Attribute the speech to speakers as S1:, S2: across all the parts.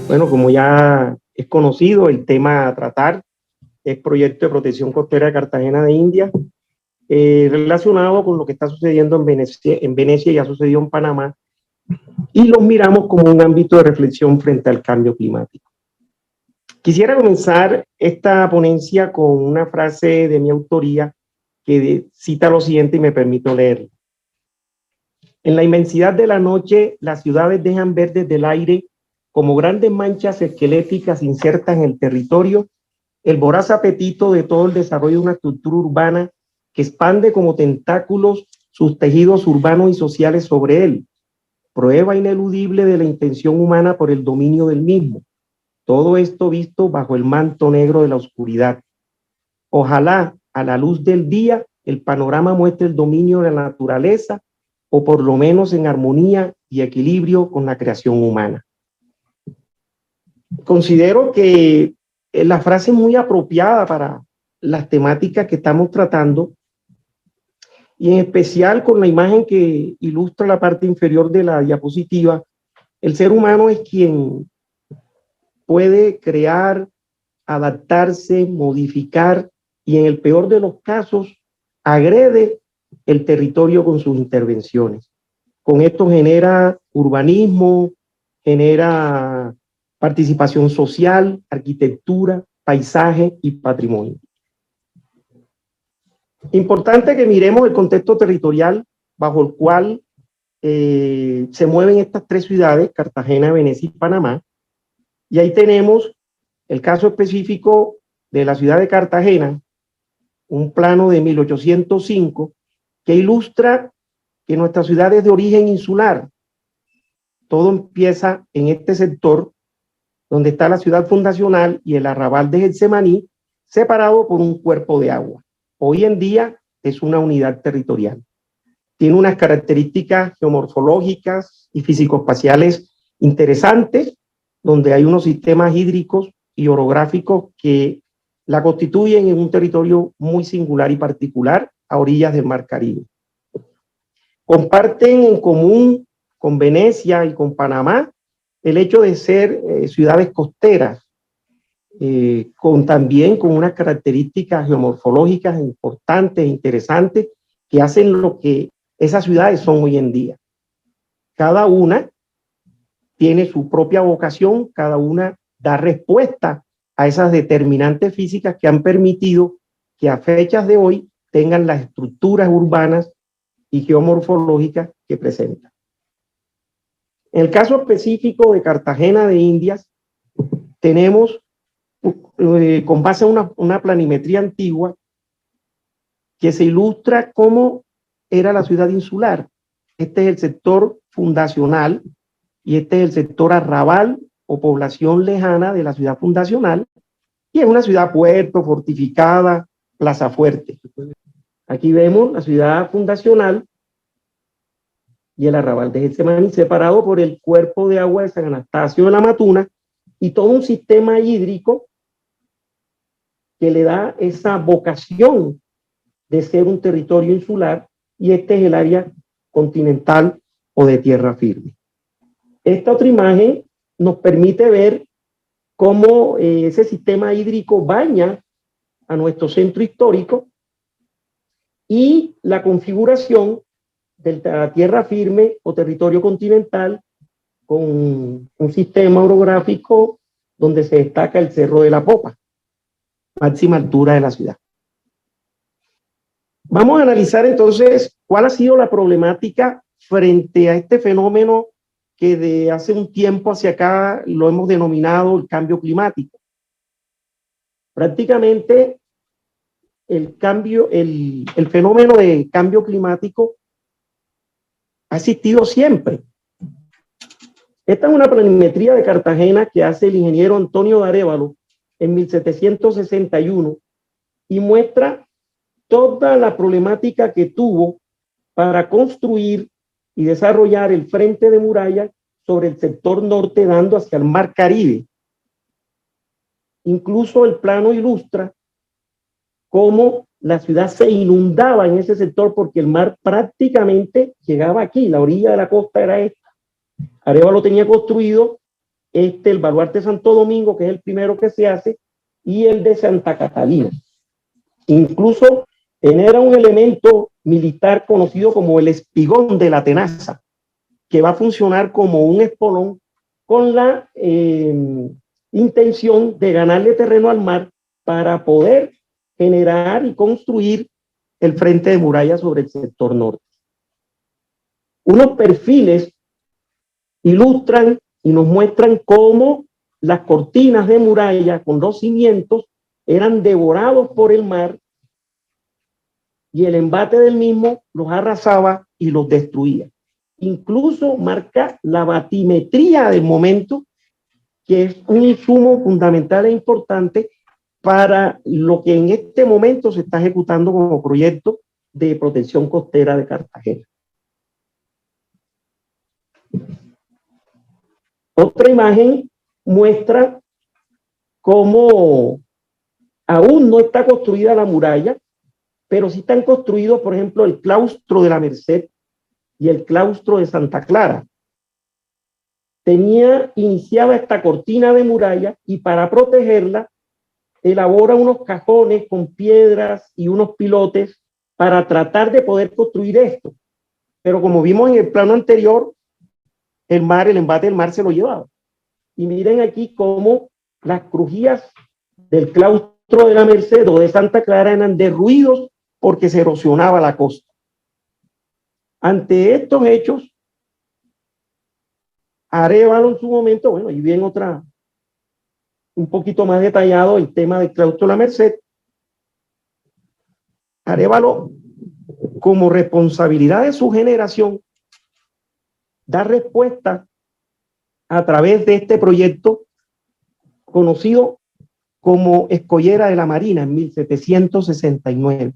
S1: Bueno, como ya es conocido, el tema a tratar es Proyecto de Protección Costera de Cartagena de Indias, relacionado con lo que está sucediendo en Venecia y ha sucedido en Panamá, y los miramos como un ámbito de reflexión frente al cambio climático. Quisiera comenzar esta ponencia con una frase de mi autoría que cita lo siguiente y me permito leerla. En la inmensidad de la noche, las ciudades dejan ver desde el aire como grandes manchas esqueléticas insertas en el territorio el voraz apetito de todo el desarrollo de una estructura urbana que expande como tentáculos sus tejidos urbanos y sociales sobre él, prueba ineludible de la intención humana por el dominio del mismo. Todo esto visto bajo el manto negro de la oscuridad. Ojalá a la luz del día el panorama muestre el dominio de la naturaleza o por lo menos en armonía y equilibrio con la creación humana. Considero que la frase es muy apropiada para las temáticas que estamos tratando y en especial con la imagen que ilustra la parte inferior de la diapositiva. El ser humano es quien puede crear, adaptarse, modificar y en el peor de los casos agrede el territorio con sus intervenciones. Con esto genera urbanismo, genera participación social, arquitectura, paisaje y patrimonio. Importante que miremos el contexto territorial bajo el cual se mueven estas tres ciudades, Cartagena, Venecia y Panamá. Y ahí tenemos el caso específico de la ciudad de Cartagena, un plano de 1805 que ilustra que nuestra ciudad es de origen insular. Todo empieza en este sector donde está la ciudad fundacional y el arrabal de Getsemaní, separado por un cuerpo de agua. Hoy en día es una unidad territorial. Tiene unas características geomorfológicas y físico-espaciales interesantes, donde hay unos sistemas hídricos y orográficos que la constituyen en un territorio muy singular y particular a orillas del Mar Caribe. Comparten en común con Venecia y con Panamá el hecho de ser ciudades costeras, también con unas características geomorfológicas importantes, interesantes, que hacen lo que esas ciudades son hoy en día. Cada una tiene su propia vocación, cada una da respuesta a esas determinantes físicas que han permitido que a fechas de hoy tengan las estructuras urbanas y geomorfológicas que presentan. En el caso específico de Cartagena de Indias, tenemos, con base en una planimetría antigua, que se ilustra cómo era la ciudad insular. Este es el sector fundacional y este es el sector arrabal o población lejana de la ciudad fundacional, y es una ciudad puerto, fortificada, plaza fuerte. Aquí vemos la ciudad fundacional y el arrabal de Getsemaní, separado por el cuerpo de agua de San Anastasio de la Matuna y todo un sistema hídrico que le da esa vocación de ser un territorio insular, y este es el área continental o de tierra firme. Esta otra imagen nos permite ver cómo ese sistema hídrico baña a nuestro centro histórico y la configuración de la tierra firme o territorio continental con un sistema orográfico donde se destaca el Cerro de la Popa, máxima altura de la ciudad. Vamos a analizar entonces cuál ha sido la problemática frente a este fenómeno que de hace un tiempo hacia acá lo hemos denominado el cambio climático. Prácticamente el fenómeno de cambio climático ha existido siempre. Esta es una planimetría de Cartagena que hace el ingeniero Antonio de Arévalo en 1761 y muestra toda la problemática que tuvo para construir y desarrollar el frente de muralla sobre el sector norte dando hacia el Mar Caribe. Incluso el plano ilustra cómo la ciudad se inundaba en ese sector porque el mar prácticamente llegaba aquí, la orilla de la costa era esta. Arévalo tenía construido el baluarte de Santo Domingo, que es el primero que se hace, y el de Santa Catalina. Incluso genera un elemento militar conocido como el espigón de la tenaza, que va a funcionar como un espolón con la intención de ganarle terreno al mar para poder generar y construir el frente de muralla sobre el sector norte. Unos perfiles ilustran y nos muestran cómo las cortinas de muralla con los cimientos eran devorados por el mar y el embate del mismo los arrasaba y los destruía. Incluso marca la batimetría del momento, que es un insumo fundamental e importante para lo que en este momento se está ejecutando como proyecto de protección costera de Cartagena. Otra imagen muestra cómo aún no está construida la muralla, pero sí están construidos, por ejemplo, el claustro de la Merced y el claustro de Santa Clara. Tenía iniciada esta cortina de muralla y para protegerla elabora unos cajones con piedras y unos pilotes para tratar de poder construir esto. Pero como vimos en el plano anterior, el embate del mar se lo llevaba. Y miren aquí cómo las crujías del claustro de la Merced o de Santa Clara eran derruidos porque se erosionaba la costa. Ante estos hechos, Arévalo en su momento, bueno, y bien otra, un poquito más detallado el tema del claustro de la Merced. Arévalo, como responsabilidad de su generación, da respuesta a través de este proyecto conocido como Escollera de la Marina en 1769.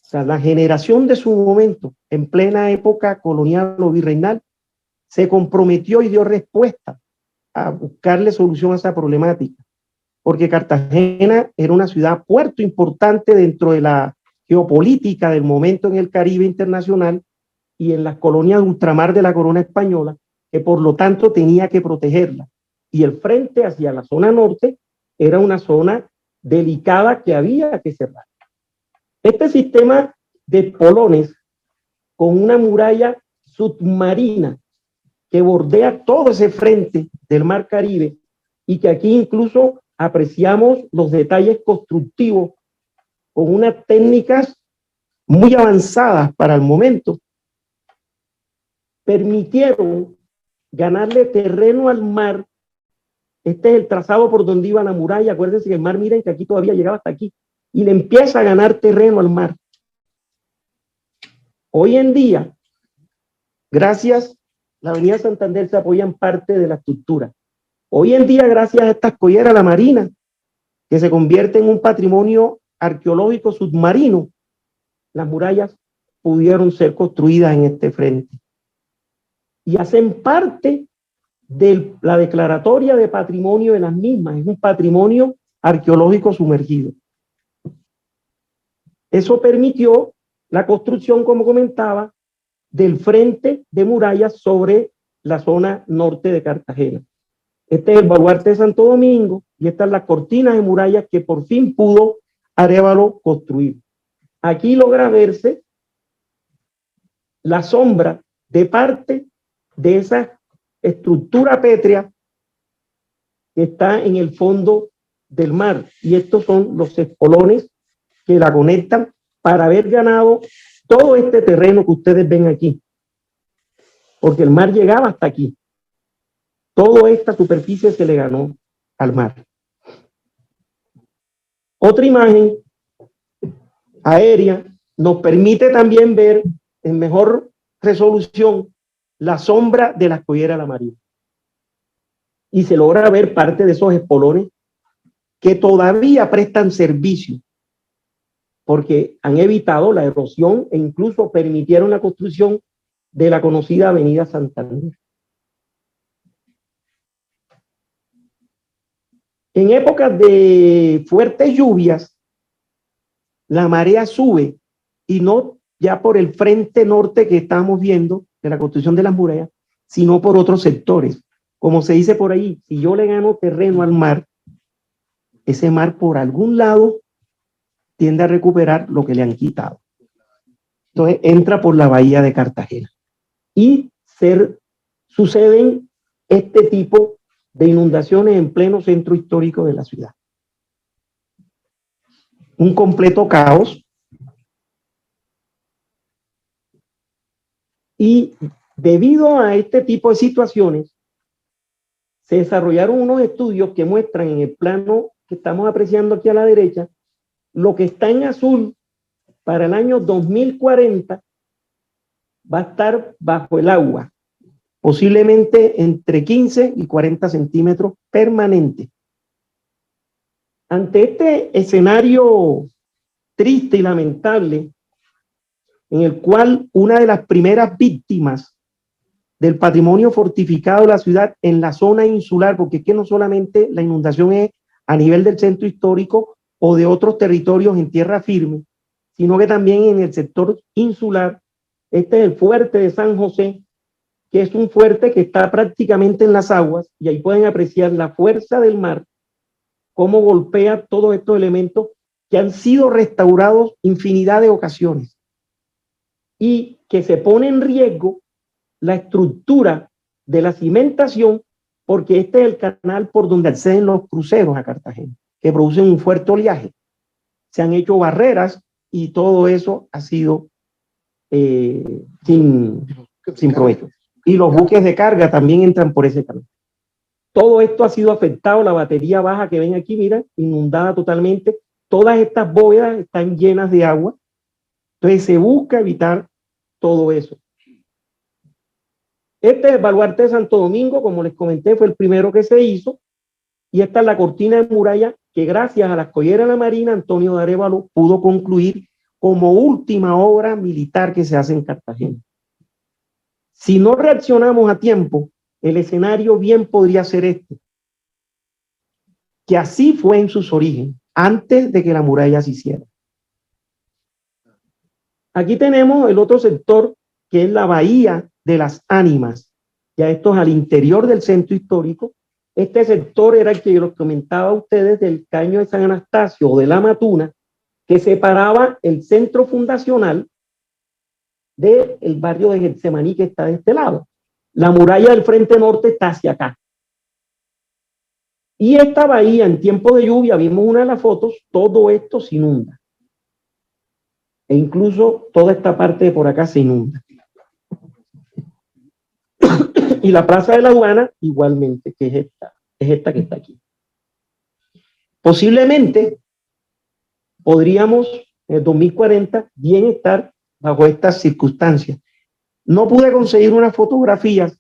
S1: O sea, la generación de su momento, en plena época colonial o virreinal, se comprometió y dio respuesta a buscarle solución a esa problemática, porque Cartagena era una ciudad puerto importante dentro de la geopolítica del momento en el Caribe internacional y en las colonias de ultramar de la corona española, que por lo tanto tenía que protegerla. Y el frente hacia la zona norte era una zona delicada que había que cerrar. Este sistema de polones con una muralla submarina que bordea todo ese frente del mar Caribe y que aquí incluso apreciamos los detalles constructivos con unas técnicas muy avanzadas para el momento, permitieron ganarle terreno al mar. Este es el trazado por donde iba la muralla. Acuérdense que el mar, miren que aquí todavía llegaba hasta aquí y le empieza a ganar terreno al mar. Hoy en día, gracias, la avenida Santander se apoya en parte de la estructura. Hoy en día, gracias a esta escollera, la Marina, que se convierte en un patrimonio arqueológico submarino, las murallas pudieron ser construidas en este frente. Y hacen parte de la declaratoria de patrimonio de las mismas. Es un patrimonio arqueológico sumergido. Eso permitió la construcción, como comentaba, del frente de murallas sobre la zona norte de Cartagena. Este es el baluarte de Santo Domingo y estas las cortinas de murallas que por fin pudo Arévalo construir. Aquí logra verse la sombra de parte de esa estructura pétrea que está en el fondo del mar. Y estos son los espolones que la conectan para haber ganado todo este terreno que ustedes ven aquí. Porque el mar llegaba hasta aquí. Toda esta superficie se le ganó al mar. Otra imagen aérea nos permite también ver en mejor resolución la sombra de la escollera de la Marina. Y se logra ver parte de esos espolones que todavía prestan servicio porque han evitado la erosión e incluso permitieron la construcción de la conocida avenida Santander. En épocas de fuertes lluvias, la marea sube y no ya por el frente norte que estamos viendo de la construcción de las murallas, sino por otros sectores, Como se dice por ahí, si yo le gano terreno al mar, ese mar por algún lado tiende a recuperar lo que le han quitado. Entonces entra por la bahía de Cartagena y suceden este tipo de inundaciones en pleno centro histórico de la ciudad. Un completo caos. Y debido a este tipo de situaciones, se desarrollaron unos estudios que muestran en el plano que estamos apreciando aquí a la derecha, lo que está en azul para el año 2040 va a estar bajo el agua, posiblemente entre 15 y 40 centímetros permanente. Ante este escenario triste y lamentable, en el cual una de las primeras víctimas del patrimonio fortificado de la ciudad en la zona insular, porque es que no solamente la inundación es a nivel del centro histórico o de otros territorios en tierra firme, sino que también en el sector insular. Este es el fuerte de San José, que es un fuerte que está prácticamente en las aguas, y ahí pueden apreciar la fuerza del mar, cómo golpea todos estos elementos que han sido restaurados infinidad de ocasiones y que se pone en riesgo la estructura de la cimentación, porque este es el canal por donde acceden los cruceros a Cartagena, que producen un fuerte oleaje. Se han hecho barreras y todo eso ha sido sin provecho. Y los buques de carga también entran por ese canal. Todo esto ha sido afectado, la batería baja que ven aquí, mira, inundada totalmente. Todas estas bóvedas están llenas de agua. Entonces se busca evitar todo eso. Este baluarte de Santo Domingo, como les comenté, fue el primero que se hizo. Y esta es la cortina de muralla que gracias a la escollera de la Marina, Antonio de Arévalo pudo concluir como última obra militar que se hace en Cartagena. Si no reaccionamos a tiempo, el escenario bien podría ser este, que así fue en sus orígenes, antes de que la muralla se hiciera. Aquí tenemos el otro sector, que es la Bahía de las Ánimas. Ya esto es al interior del centro histórico. Este sector era el que yo les comentaba a ustedes del Caño de San Anastasio o de la Matuna, que separaba el centro fundacional del barrio de Getsemaní, que está de este lado. La muralla del frente norte está hacia acá. Y esta bahía en tiempo de lluvia, vimos una de las fotos, todo esto se inunda. E incluso toda esta parte de por acá se inunda. Y la plaza de la aduana igualmente, que es esta que está aquí. Posiblemente podríamos en el 2040 bien estar bajo estas circunstancias. No pude conseguir unas fotografías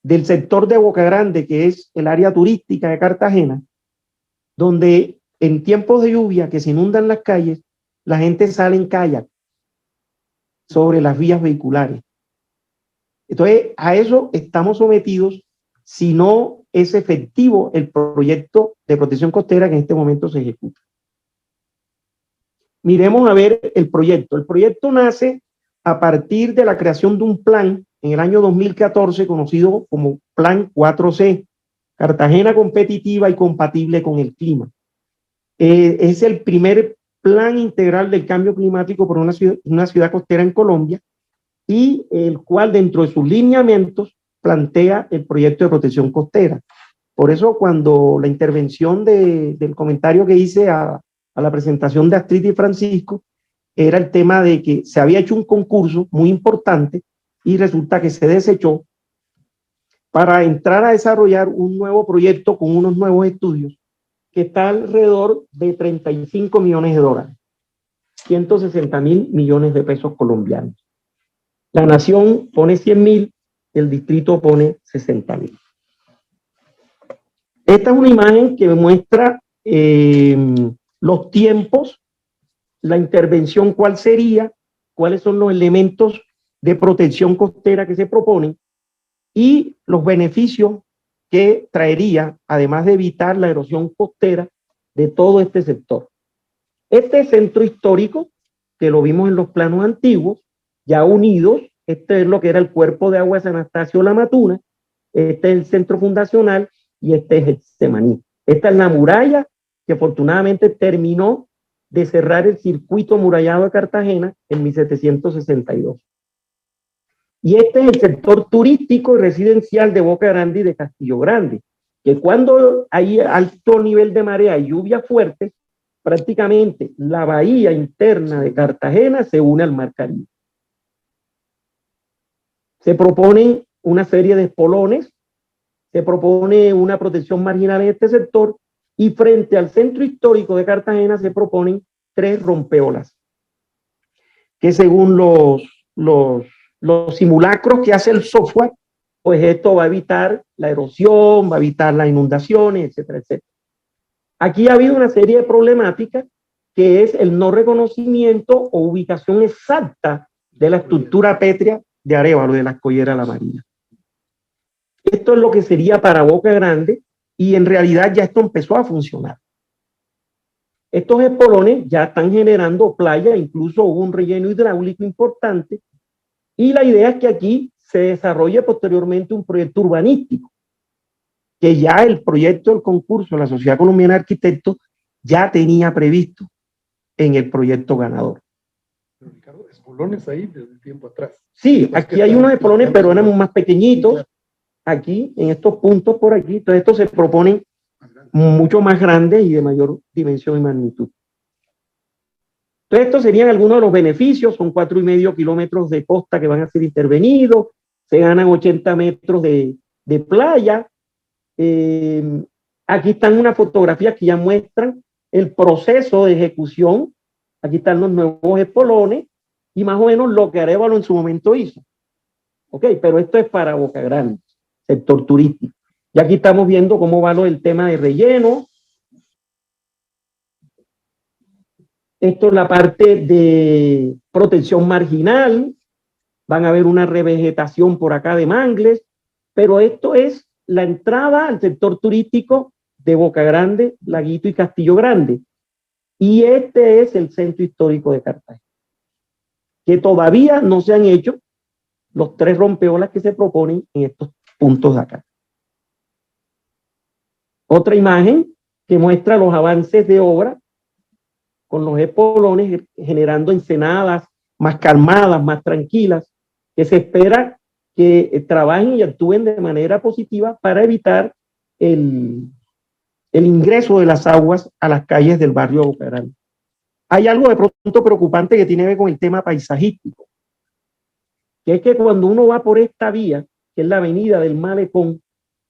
S1: del sector de Boca Grande, que es el área turística de Cartagena, donde en tiempos de lluvia que se inundan las calles, la gente sale en kayak sobre las vías vehiculares. Entonces, a eso estamos sometidos si no es efectivo el proyecto de protección costera que en este momento se ejecuta. Miremos a ver el proyecto. El proyecto nace a partir de la creación de un plan en el año 2014 conocido como Plan 4C, Cartagena competitiva y compatible con el clima. Es el primer plan integral del cambio climático por una ciudad costera en Colombia, y el cual dentro de sus lineamientos plantea el proyecto de protección costera. Por eso cuando la intervención del comentario que hice a la presentación de Astrid y Francisco, era el tema de que se había hecho un concurso muy importante y resulta que se desechó para entrar a desarrollar un nuevo proyecto con unos nuevos estudios que está alrededor de 35 millones de dólares, 160.000 millones de pesos colombianos. La nación pone 100.000, el distrito pone 60.000. Esta es una imagen que muestra los tiempos, la intervención, cuál sería, cuáles son los elementos de protección costera que se proponen y los beneficios que traería, además de evitar la erosión costera de todo este sector. Este centro histórico, que lo vimos en los planos antiguos, ya unidos, este es lo que era el cuerpo de agua de San Anastasio La Matuna, este es el centro fundacional y este es el Semaní. Esta es la muralla que afortunadamente terminó de cerrar el circuito murallado de Cartagena en 1762. Y este es el sector turístico y residencial de Boca Grande y de Castillo Grande, que cuando hay alto nivel de marea y lluvia fuerte, prácticamente la bahía interna de Cartagena se une al Mar Caribe. Se proponen una serie de espolones, se propone una protección marginal en este sector y frente al centro histórico de Cartagena se proponen 3 rompeolas, que según los simulacros que hace el software, pues esto va a evitar la erosión, va a evitar las inundaciones, etcétera, etcétera. Aquí ha habido una serie de problemáticas que es el no reconocimiento o ubicación exacta de la estructura pétrea de Arévalo, de la Escollera La Marina. Esto es lo que sería para Boca Grande y en realidad ya esto empezó a funcionar. Estos espolones ya están generando playa, incluso hubo un relleno hidráulico importante y la idea es que aquí se desarrolle posteriormente un proyecto urbanístico, que ya el proyecto del concurso de la Sociedad Colombiana de Arquitectos ya tenía previsto en el proyecto ganador.
S2: Pero Ricardo, espolones ahí desde tiempo atrás.
S1: Sí, aquí hay unos espolones, pero éramos más pequeñitos. Aquí, en estos puntos por aquí, entonces estos se proponen mucho más grandes y de mayor dimensión y magnitud. Entonces, estos serían algunos de los beneficios. Son 4,5 kilómetros de costa que van a ser intervenidos, se ganan 80 metros de playa. Aquí están unas fotografías que ya muestran el proceso de ejecución. Aquí están los nuevos espolones y más o menos lo que Arévalo en su momento hizo. Ok, pero esto es para Boca Grande, sector turístico. Y aquí estamos viendo cómo va el tema de relleno. Esto es la parte de protección marginal. Van a ver una revegetación por acá de mangles, pero esto es la entrada al sector turístico de Boca Grande, Laguito y Castillo Grande. Y este es el centro histórico de Cartagena, que todavía no se han hecho los 3 rompeolas que se proponen en estos puntos de acá. Otra imagen que muestra los avances de obra con los espolones generando ensenadas más calmadas, más tranquilas, que se espera que trabajen y actúen de manera positiva para evitar el ingreso de las aguas a las calles del barrio de Boca Grande. Hay algo de pronto preocupante que tiene que ver con el tema paisajístico, que es que cuando uno va por esta vía, que es la avenida del Malecón,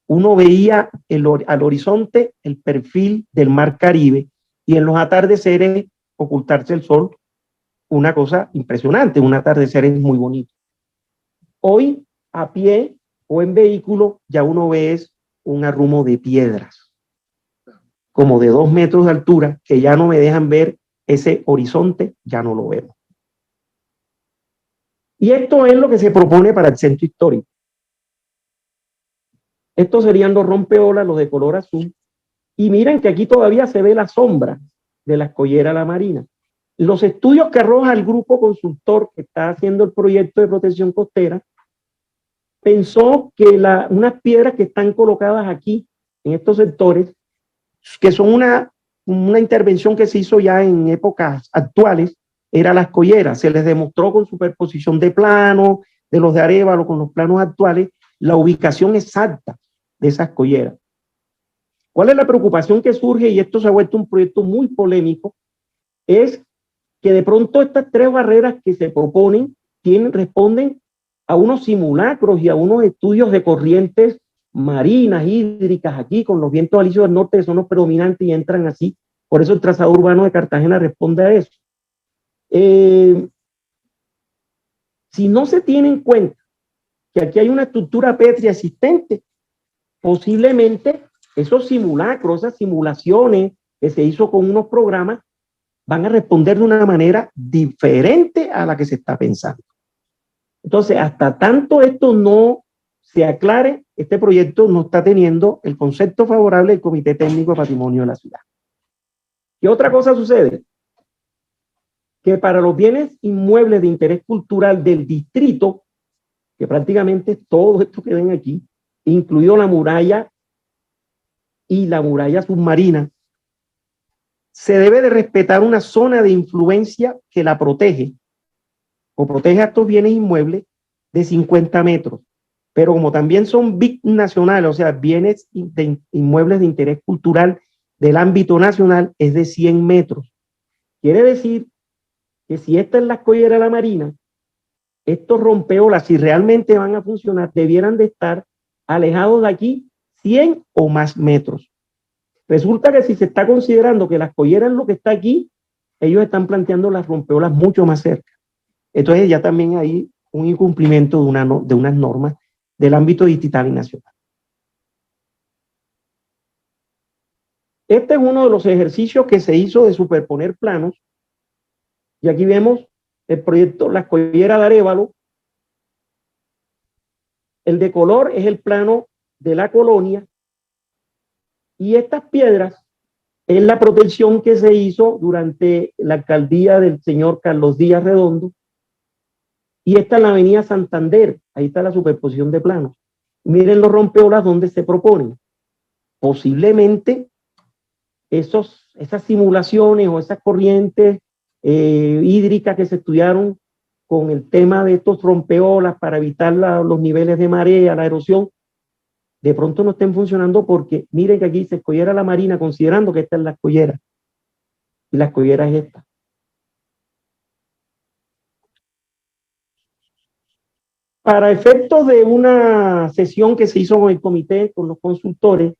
S1: uno veía al horizonte el perfil del Mar Caribe y en los atardeceres ocultarse el sol, una cosa impresionante, un atardecer es muy bonito. Hoy, a pie o en vehículo, ya uno ve un arrumo de piedras, como de 2 metros de altura, que ya no me dejan ver ese horizonte, ya no lo vemos. Y esto es lo que se propone para el centro histórico. Estos serían los rompeolas, los de color azul. Y miren que aquí todavía se ve la sombra de la Escollera La Marina. Los estudios que arroja el grupo consultor que está haciendo el proyecto de protección costera pensó que unas piedras que están colocadas aquí, en estos sectores, que son una intervención que se hizo ya en épocas actuales, era la Escollera. Se les demostró con superposición de planos, de los de Arévalo con los planos actuales, la ubicación exacta de esa Escollera. ¿Cuál es la preocupación que surge? Y esto se ha vuelto un proyecto muy polémico, es que de pronto estas 3 barreras que se proponen responden a unos simulacros y a unos estudios de corrientes marinas, hídricas, aquí con los vientos alisios del norte que son los predominantes y entran así. Por eso el trazado urbano de Cartagena responde a eso. Si no se tiene en cuenta que aquí hay una estructura pétrea existente, posiblemente esos simulacros, esas simulaciones que se hizo con unos programas, van a responder de una manera diferente a la que se está pensando. Entonces, hasta tanto esto no se aclare, este proyecto no está teniendo el concepto favorable del Comité Técnico de Patrimonio de la ciudad. ¿Qué otra cosa sucede? Que para los bienes inmuebles de interés cultural del distrito, que prácticamente todo esto que ven aquí, incluido la muralla y la muralla submarina, se debe de respetar una zona de influencia que la protege o protege a estos bienes inmuebles de 50 metros. Pero como también son BIC nacionales, o sea, bienes inmuebles de interés cultural del ámbito nacional, es de 100 metros. Quiere decir que si esta es la escollera de la Marina, estos rompeolas, si realmente van a funcionar, debieran de estar alejados de aquí 100 o más metros. Resulta que si se está considerando que la escollera es lo que está aquí, ellos están planteando las rompeolas mucho más cerca. Entonces ya también hay un incumplimiento de unas normas del ámbito distrital y nacional. Este es uno de los ejercicios que se hizo de superponer planos. Y aquí vemos el proyecto La Escollera de Arévalo. El de color es el plano de la colonia. Y estas piedras es la protección que se hizo durante la alcaldía del señor Carlos Díaz Redondo. Y esta es la avenida Santander. Ahí está la superposición de planos. Miren los rompeolas donde se proponen. Posiblemente esas simulaciones o esas corrientes hídricas que se estudiaron con el tema de estos rompeolas para evitar los niveles de marea, la erosión, de pronto no estén funcionando porque miren que aquí se escollera la Marina considerando que esta es la escollera y la escollera es esta. Para efectos de una sesión que se hizo con el comité, con los consultores,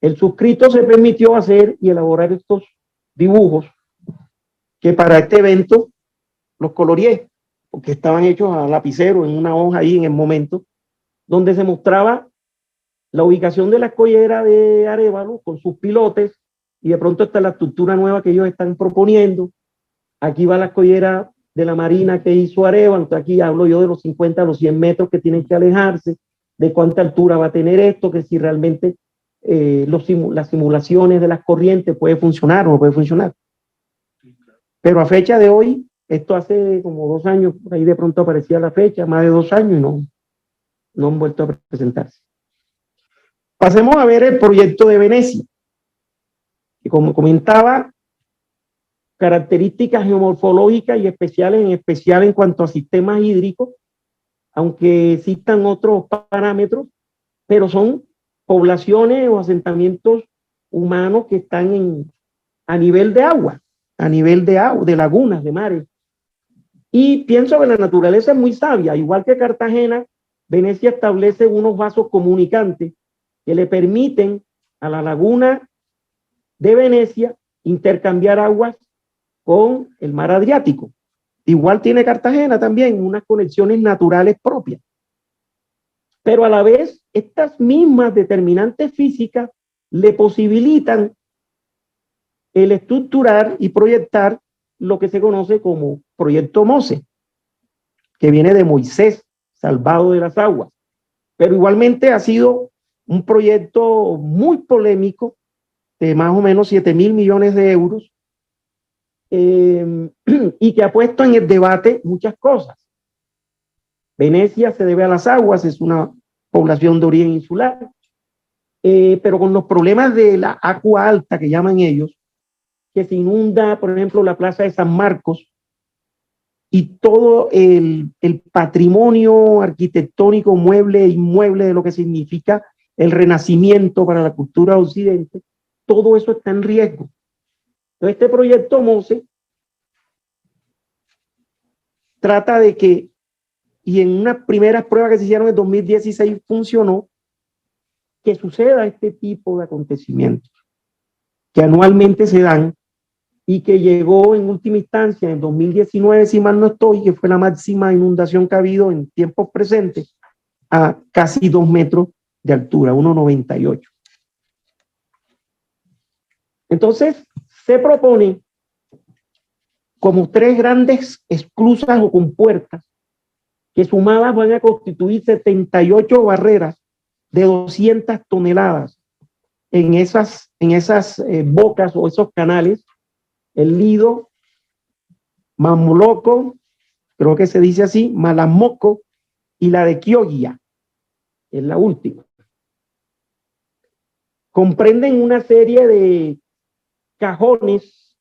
S1: el suscrito se permitió hacer y elaborar estos dibujos que para este evento los coloreé, porque estaban hechos a lapicero en una hoja ahí en el momento, donde se mostraba la ubicación de la escollera de Arévalo con sus pilotes, y de pronto está la estructura nueva que ellos están proponiendo. Aquí va la escollera de la Marina que hizo Arévalo. Entonces aquí hablo yo de los 50 a los 100 metros que tienen que alejarse, de cuánta altura va a tener esto, que si realmente las simulaciones de las corrientes puede funcionar o no puede funcionar. Pero a fecha de hoy, esto hace como 2 años, por ahí de pronto aparecía la fecha, más de 2 años, y no han vuelto a presentarse. Pasemos a ver el proyecto de Venecia, que como comentaba, características geomorfológicas y especiales, en especial en cuanto a sistemas hídricos, aunque existan otros parámetros, pero son poblaciones o asentamientos humanos que están a nivel de agua, de lagunas, de mares. Y pienso que la naturaleza es muy sabia, igual que Cartagena, Venecia establece unos vasos comunicantes que le permiten a la laguna de Venecia intercambiar aguas con el mar Adriático. Igual tiene Cartagena también unas conexiones naturales propias. Pero a la vez, estas mismas determinantes físicas le posibilitan el estructurar y proyectar lo que se conoce como proyecto Mose, que viene de Moisés, salvado de las aguas. Pero igualmente ha sido un proyecto muy polémico, de más o menos 7.000 millones de euros, y que ha puesto en el debate muchas cosas. Venecia se debe a las aguas, es una población de origen insular, pero con los problemas de la agua alta, que llaman ellos, que se inunda, por ejemplo, la plaza de San Marcos, y todo el patrimonio arquitectónico, mueble e inmueble de lo que significa el renacimiento para la cultura de Occidente, todo eso está en riesgo. Entonces, este proyecto Mose trata de que, y en unas primeras pruebas que se hicieron en 2016 funcionó, que suceda este tipo de acontecimientos que anualmente se dan y que llegó en última instancia en 2019, si mal no estoy, que fue la máxima inundación que ha habido en tiempos presentes, a casi 2 metros de altura, 1,98. Entonces, se propone como 3 grandes esclusas o compuertas que sumadas van a constituir 78 barreras de 200 toneladas en esas bocas o esos canales, el Lido, Mamoloco, creo que se dice así, Malamoco y la de Chioggia. es la última. Comprenden una serie de cajones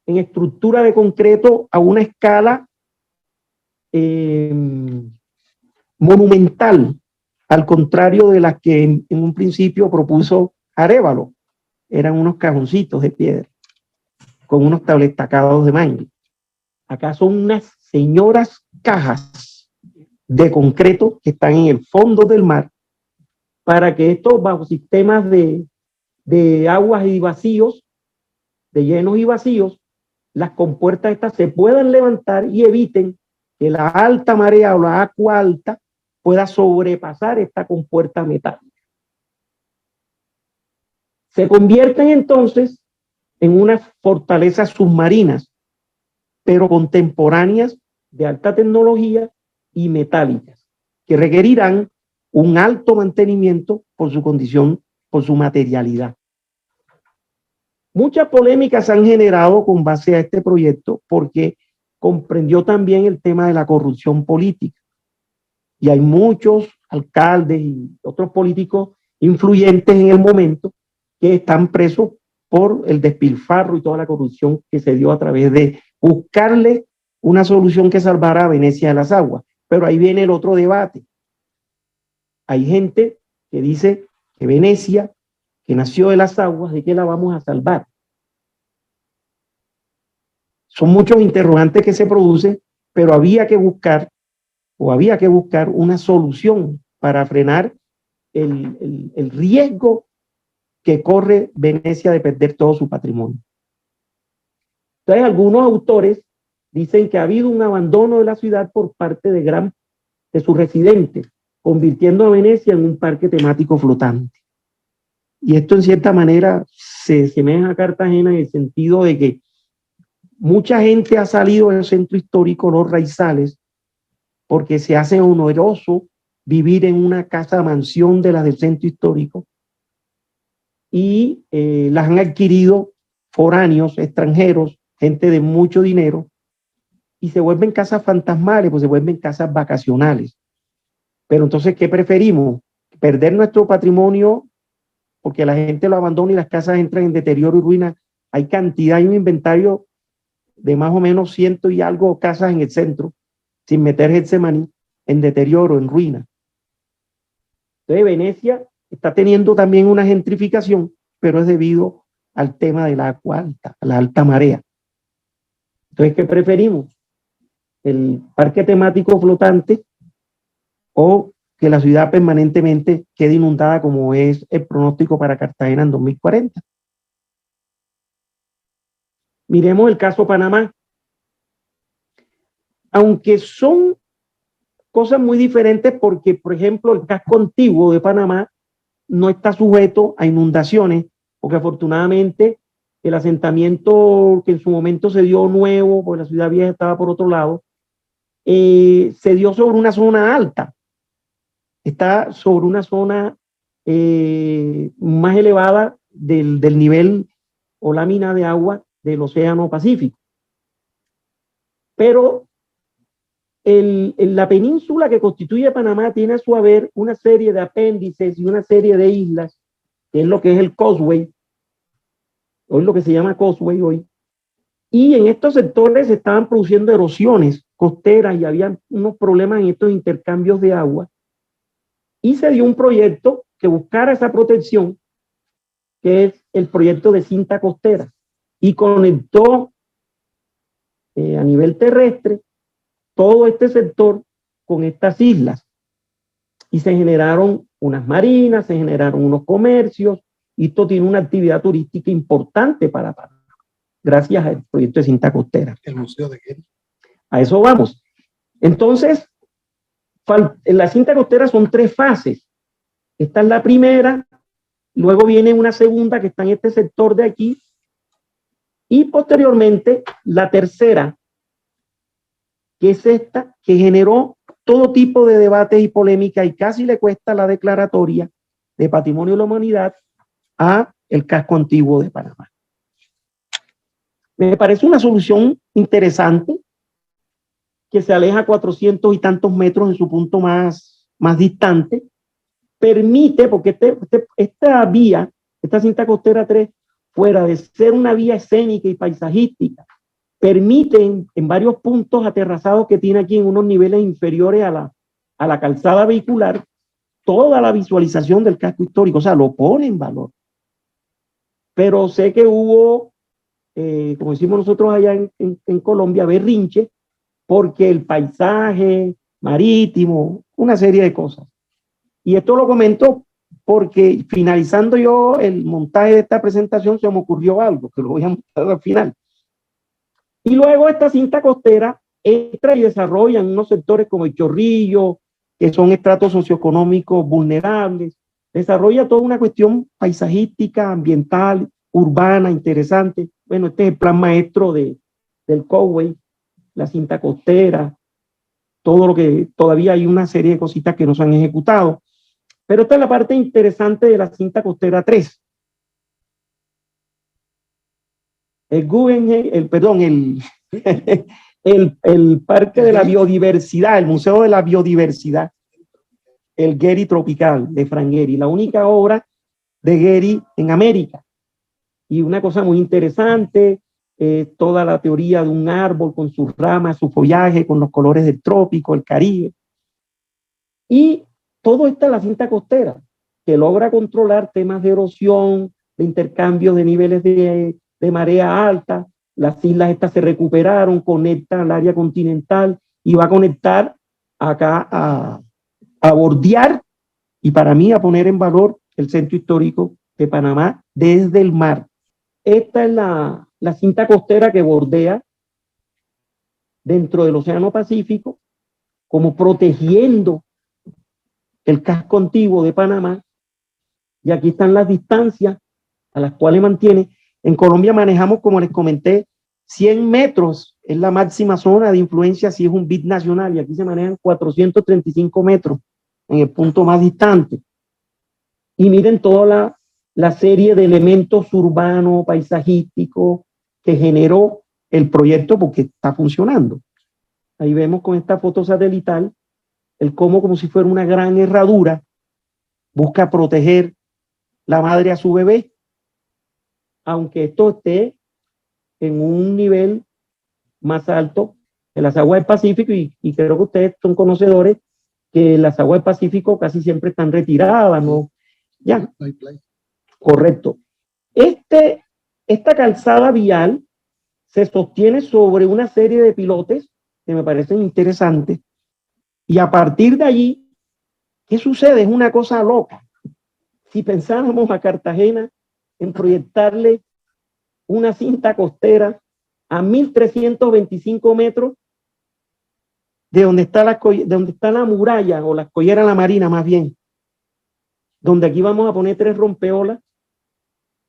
S1: en estructura de concreto a una escala monumental, al contrario de las que en un principio propuso Arévalo. Eran unos cajoncitos de piedra con unos tabletacados de mangle. Acá son unas señoras cajas de concreto que están en el fondo del mar para que estos bajo sistemas de aguas y vacíos, de llenos y vacíos, las compuertas estas se puedan levantar y eviten que la alta marea o la agua alta pueda sobrepasar esta compuerta metálica. Se convierten entonces en unas fortalezas submarinas, pero contemporáneas de alta tecnología y metálicas, que requerirán un alto mantenimiento por su condición, por su materialidad. Muchas polémicas se han generado con base a este proyecto porque comprendió también el tema de la corrupción política. Y hay muchos alcaldes y otros políticos influyentes en el momento que están presos por el despilfarro y toda la corrupción que se dio a través de buscarle una solución que salvara a Venecia de las aguas. Pero ahí viene el otro debate. Hay gente que dice que Venecia, que nació de las aguas, ¿de qué la vamos a salvar? Son muchos interrogantes que se producen, pero había que buscar una solución para frenar el riesgo que corre Venecia de perder todo su patrimonio. Entonces, algunos autores dicen que ha habido un abandono de la ciudad por parte de sus residentes, convirtiendo a Venecia en un parque temático flotante. Y esto en cierta manera se asemeja a Cartagena en el sentido de que mucha gente ha salido del centro histórico, los raizales, porque se hace oneroso vivir en una casa mansión de las del centro histórico y las han adquirido foráneos, extranjeros, gente de mucho dinero, y se vuelven casas fantasmales, pues se vuelven casas vacacionales. Pero entonces, ¿qué preferimos? ¿Perder nuestro patrimonio porque la gente lo abandona y las casas entran en deterioro y ruina? Hay cantidad, hay un inventario de más o menos 100 y algo casas en el centro, sin meter Getsemaní, en deterioro, en ruina. Entonces, Venecia está teniendo también una gentrificación, pero es debido al tema del agua alta, a la alta marea. Entonces, ¿qué preferimos? ¿El parque temático flotante o que la ciudad permanentemente quede inundada como es el pronóstico para Cartagena en 2040? Miremos el caso Panamá. Aunque son cosas muy diferentes porque, por ejemplo, el casco antiguo de Panamá no está sujeto a inundaciones, porque afortunadamente el asentamiento que en su momento se dio nuevo, porque la ciudad vieja estaba por otro lado, se dio sobre una zona alta. Está sobre una zona más elevada del nivel o lámina de agua del Océano Pacífico. Pero la península que constituye Panamá tiene a su haber una serie de apéndices y una serie de islas, que es lo que es el Causeway, hoy lo que se llama Causeway hoy, y en estos sectores se estaban produciendo erosiones costeras y había unos problemas en estos intercambios de agua, y se dio un proyecto que buscara esa protección, que es el proyecto de cinta costera, y conectó a nivel terrestre todo este sector con estas islas, y se generaron unas marinas, se generaron unos comercios, y esto tiene una actividad turística importante para Panamá, gracias al proyecto de cinta costera.
S2: El Museo de Getty.
S1: A eso vamos. Entonces, en la cinta costera son 3 fases. Esta es la primera, luego viene una segunda que está en este sector de aquí, y posteriormente la tercera, que es esta, que generó todo tipo de debates y polémica y casi le cuesta la declaratoria de Patrimonio de la Humanidad a el casco antiguo de Panamá. Me parece una solución interesante que se aleja 400 y tantos metros en su punto más distante, permite, porque esta vía, esta cinta costera 3, fuera de ser una vía escénica y paisajística, permite en varios puntos aterrazados que tiene aquí en unos niveles inferiores a la calzada vehicular, toda la visualización del casco histórico, o sea, lo pone en valor. Pero sé que hubo, como decimos nosotros allá en Colombia, berrinche, porque el paisaje marítimo, una serie de cosas. Y esto lo comento porque finalizando yo el montaje de esta presentación se me ocurrió algo, que lo voy a mostrar al final. Y luego esta cinta costera entra y desarrolla en unos sectores como el Chorrillo, que son estratos socioeconómicos vulnerables, desarrolla toda una cuestión paisajística, ambiental, urbana, interesante. Bueno, este es el plan maestro del Cowway, la cinta costera, todo lo que todavía hay una serie de cositas que no se han ejecutado. Pero esta es la parte interesante de la cinta costera 3. El Parque de la Biodiversidad, el Museo de la Biodiversidad, el Getty Tropical de Frank Gehry, la única obra de Gehry en América. Y una cosa muy interesante, toda la teoría de un árbol con sus ramas, su follaje, con los colores del trópico, el Caribe. Y todo está en la cinta costera, que logra controlar temas de erosión, de intercambios de niveles de marea alta. Las islas estas se recuperaron, conectan al área continental y va a conectar acá a bordear y para mí a poner en valor el centro histórico de Panamá desde el mar. Esta es la cinta costera que bordea dentro del Océano Pacífico, como protegiendo el casco antiguo de Panamá. Y aquí están las distancias a las cuales mantiene. En Colombia manejamos, como les comenté, 100 metros es la máxima zona de influencia si es un BID nacional, y aquí se manejan 435 metros en el punto más distante. Y miren toda la serie de elementos urbanos, paisajísticos que generó el proyecto porque está funcionando. Ahí vemos con esta foto satelital el cómo, como si fuera una gran herradura, busca proteger la madre a su bebé, aunque esto esté en un nivel más alto de las aguas del Pacífico, y creo que ustedes son conocedores que las aguas del Pacífico casi siempre están retiradas, ¿no? Ya. Correcto. Esta calzada vial se sostiene sobre una serie de pilotes que me parecen interesantes, y a partir de allí, ¿qué sucede? Es una cosa loca. Si pensáramos a Cartagena en proyectarle una cinta costera a 1.325 metros de donde está la muralla, o la escollera de la Marina más bien, donde aquí vamos a poner 3 rompeolas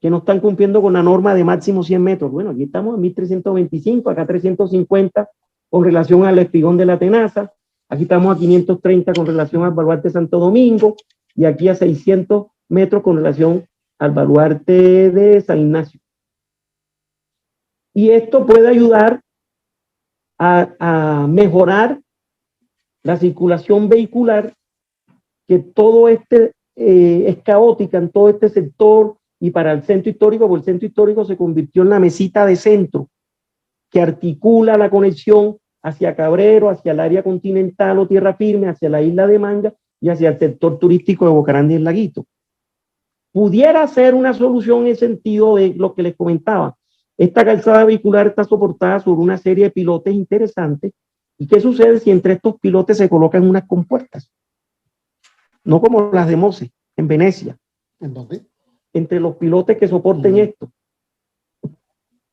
S1: que no están cumpliendo con la norma de máximo 100 metros. Bueno, aquí estamos a 1.325, acá 350 con relación al espigón de la Tenaza, aquí estamos a 530 con relación al baluarte de Santo Domingo, y aquí a 600 metros con relación al baluarte de San Ignacio. Y esto puede ayudar a mejorar la circulación vehicular, que todo es caótica en todo este sector, y para el centro histórico, porque el centro histórico se convirtió en la mesita de centro que articula la conexión hacia Cabrero, hacia el área continental o tierra firme, hacia la isla de Manga y hacia el sector turístico de Bocarán y el Laguito. Pudiera ser una solución en el sentido de lo que les comentaba. Esta calzada vehicular está soportada sobre una serie de pilotes interesantes. ¿Y qué sucede si entre estos pilotes se colocan unas compuertas? No como las de Mose, en Venecia.
S2: ¿En dónde?
S1: Entre los pilotes que soporten esto.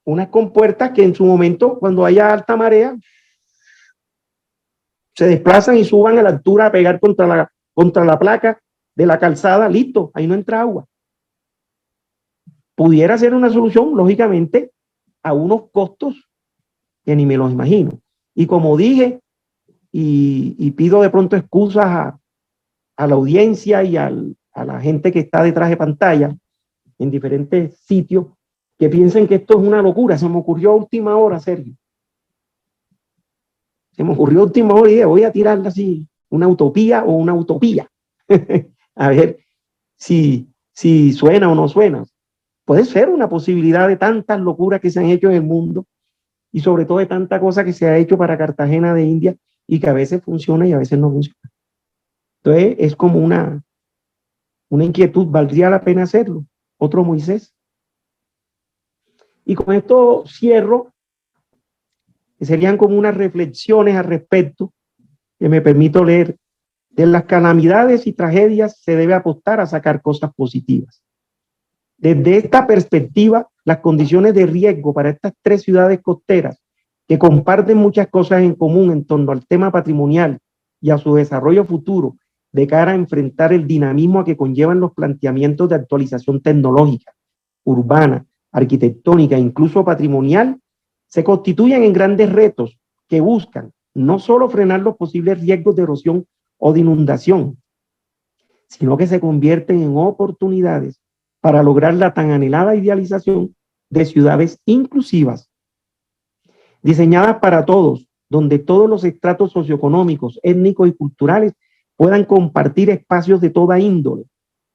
S1: Unas compuertas que en su momento, cuando haya alta marea, se desplazan y suban a la altura a pegar contra la placa de la calzada, listo, ahí no entra agua. Pudiera ser una solución, lógicamente, a unos costos que ni me los imagino. Y como dije, y pido de pronto excusas a la audiencia y a la gente que está detrás de pantalla en diferentes sitios, que piensen que esto es una locura. Se me ocurrió a última hora, Sergio. Se me ocurrió a última hora y dije, voy a tirarla así, una utopía o una utopía. a ver si suena o no suena. Puede ser una posibilidad de tantas locuras que se han hecho en el mundo y sobre todo de tanta cosa que se ha hecho para Cartagena de India y que a veces funciona y a veces no funciona. Entonces es como una inquietud, ¿valdría la pena hacerlo? Otro Moisés. Y con esto cierro, que serían como unas reflexiones al respecto, que me permito leer. De las calamidades y tragedias se debe apostar a sacar cosas positivas. Desde esta perspectiva, las condiciones de riesgo para estas tres ciudades costeras, que comparten muchas cosas en común en torno al tema patrimonial y a su desarrollo futuro, de cara a enfrentar el dinamismo a que conllevan los planteamientos de actualización tecnológica, urbana, arquitectónica e incluso patrimonial, se constituyen en grandes retos que buscan no solo frenar los posibles riesgos de erosión o de inundación, sino que se convierten en oportunidades para lograr la tan anhelada idealización de ciudades inclusivas, diseñadas para todos, donde todos los estratos socioeconómicos, étnicos y culturales puedan compartir espacios de toda índole,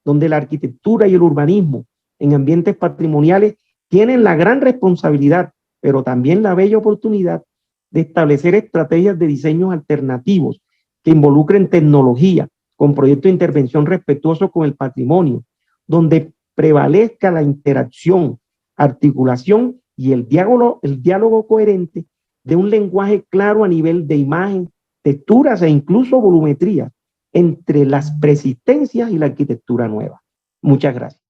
S1: donde la arquitectura y el urbanismo en ambientes patrimoniales tienen la gran responsabilidad, pero también la bella oportunidad de establecer estrategias de diseños alternativos que involucren tecnología, con proyectos de intervención respetuosos con el patrimonio, donde prevalezca la interacción, articulación y el diálogo coherente de un lenguaje claro a nivel de imagen, texturas e incluso volumetría entre las preexistencias y la arquitectura nueva. Muchas gracias.